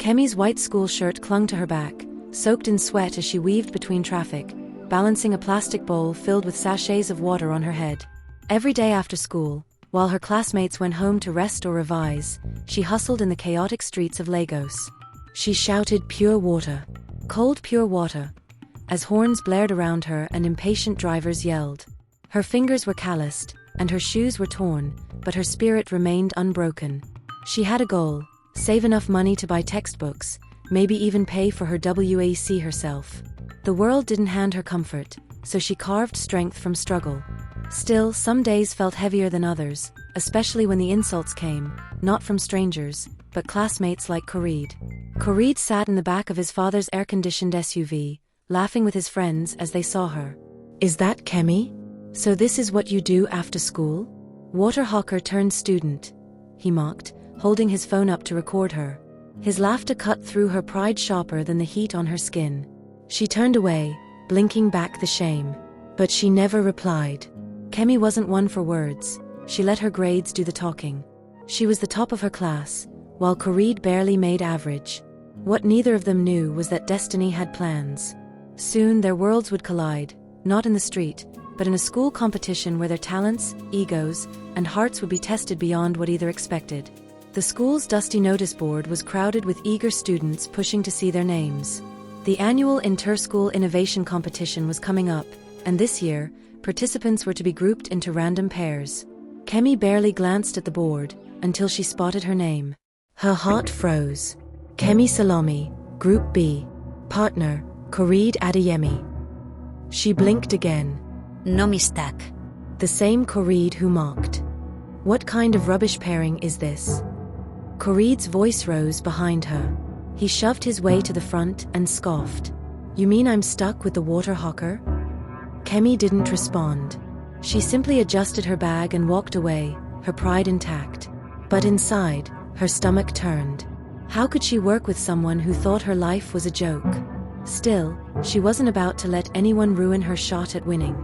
Kemi's white school shirt clung to her back, soaked in sweat as she weaved between traffic, balancing a plastic bowl filled with sachets of water on her head. Every day after school, while her classmates went home to rest or revise, she hustled in the chaotic streets of Lagos. She shouted pure water, cold pure water, as horns blared around her and impatient drivers yelled. Her fingers were calloused, and her shoes were torn, but her spirit remained unbroken. She had a goal: save enough money to buy textbooks, maybe even pay for her WAC herself. The world didn't hand her comfort, so she carved strength from struggle. Still, some days felt heavier than others, especially when the insults came, not from strangers, but classmates like Khalid. Khalid sat in the back of his father's air-conditioned SUV, laughing with his friends as they saw her. "Is that Kemi? So this is what you do after school? Water hawker turned student," he mocked, holding his phone up to record her. His laughter cut through her pride sharper than the heat on her skin. She turned away, blinking back the shame. But she never replied. Kemi wasn't one for words. She let her grades do the talking. She was the top of her class, while Khalid barely made average. What neither of them knew was that destiny had plans. Soon their worlds would collide, not in the street, but in a school competition where their talents, egos, and hearts would be tested beyond what either expected. The school's dusty notice board was crowded with eager students pushing to see their names. The annual inter-school innovation competition was coming up, and this year, participants were to be grouped into random pairs. Kemi barely glanced at the board until she spotted her name. Her heart froze. Kemi Salami, Group B. Partner, Khalid Adeyemi. She blinked again. No mistake. The same Khalid who mocked. What kind of rubbish pairing is this? Khalid's voice rose behind her. He shoved his way to the front and scoffed. You mean I'm stuck with the water hawker? Kemi didn't respond. She simply adjusted her bag and walked away, her pride intact. But inside, her stomach turned. How could she work with someone who thought her life was a joke? Still, she wasn't about to let anyone ruin her shot at winning.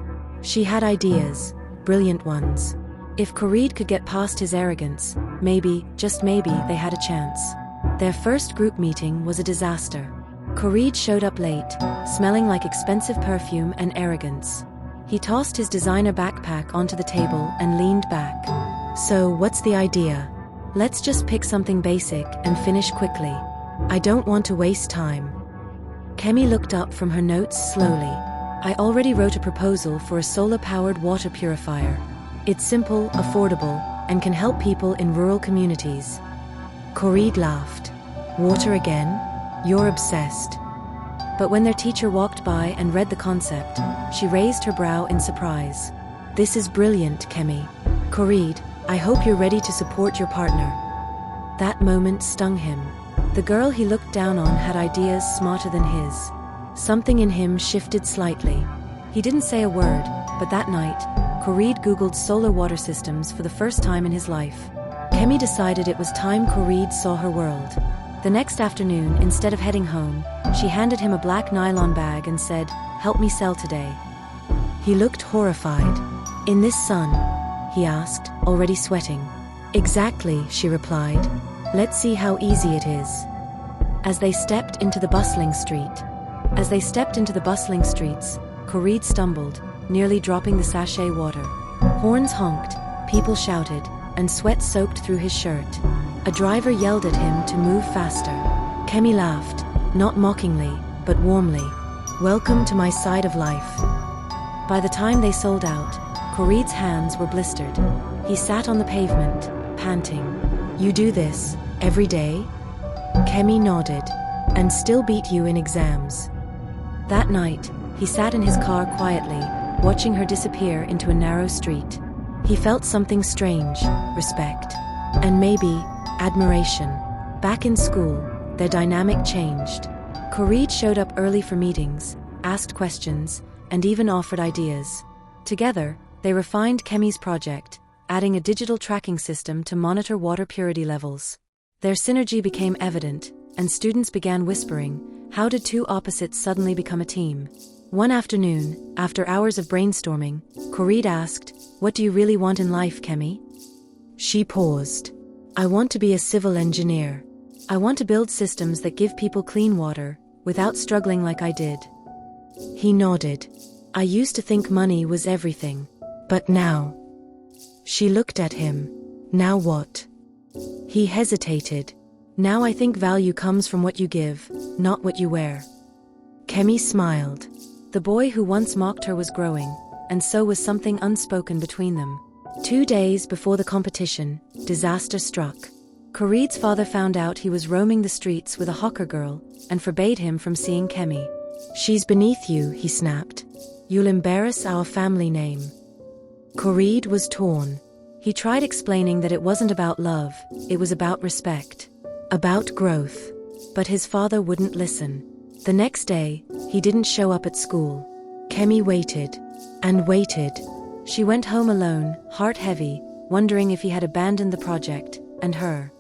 She had ideas, brilliant ones. If Khalid could get past his arrogance, maybe, just maybe, they had a chance. Their first group meeting was a disaster. Khalid showed up late, smelling like expensive perfume and arrogance. He tossed his designer backpack onto the table and leaned back. So, what's the idea? Let's just pick something basic and finish quickly. I don't want to waste time. Kemi looked up from her notes slowly. I already wrote a proposal for a solar-powered water purifier. It's simple, affordable, and can help people in rural communities. Khalid laughed. Water again? You're obsessed. But when their teacher walked by and read the concept, she raised her brow in surprise. This is brilliant, Kemi. Khalid, I hope you're ready to support your partner. That moment stung him. The girl he looked down on had ideas smarter than his. Something in him shifted slightly. He didn't say a word, but that night, Khalid Googled solar water systems for the first time in his life. Kemi decided it was time Khalid saw her world. The next afternoon, instead of heading home, she handed him a black nylon bag and said, "Help me sell today." He looked horrified. "In this sun?" he asked, already sweating. "Exactly," she replied. "Let's see how easy it is." As they stepped into the bustling streets, Khalid stumbled, nearly dropping the sachet water. Horns honked, people shouted, and sweat soaked through his shirt. A driver yelled at him to move faster. Kemi laughed, not mockingly, but warmly. "Welcome to my side of life." By the time they sold out, Khalid's hands were blistered. He sat on the pavement, panting. "You do this, every day?" Kemi nodded. "And still beat you in exams." That night, he sat in his car quietly, watching her disappear into a narrow street. He felt something strange, respect. And maybe, admiration. Back in school, their dynamic changed. Khalid showed up early for meetings, asked questions, and even offered ideas. Together, they refined Kemi's project, adding a digital tracking system to monitor water purity levels. Their synergy became evident, and students began whispering, how did two opposites suddenly become a team? One afternoon, after hours of brainstorming, Khalid asked, "What do you really want in life, Kemi?" She paused. "I want to be a civil engineer. I want to build systems that give people clean water, without struggling like I did. He nodded. I used to think money was everything. But now. She looked at him. Now what? He hesitated. Now I think value comes from what you give, not what you wear. Kemi smiled. The boy who once mocked her was growing, and so was something unspoken between them. 2 days before the competition, disaster struck. Khalid's father found out he was roaming the streets with a hawker girl, and forbade him from seeing Kemi. She's beneath you, he snapped. You'll embarrass our family name. Khalid was torn. He tried explaining that it wasn't about love, it was about respect. About growth. But his father wouldn't listen. The next day, he didn't show up at school. Kemi waited. And waited. She went home alone, heart heavy, wondering if he had abandoned the project, and her.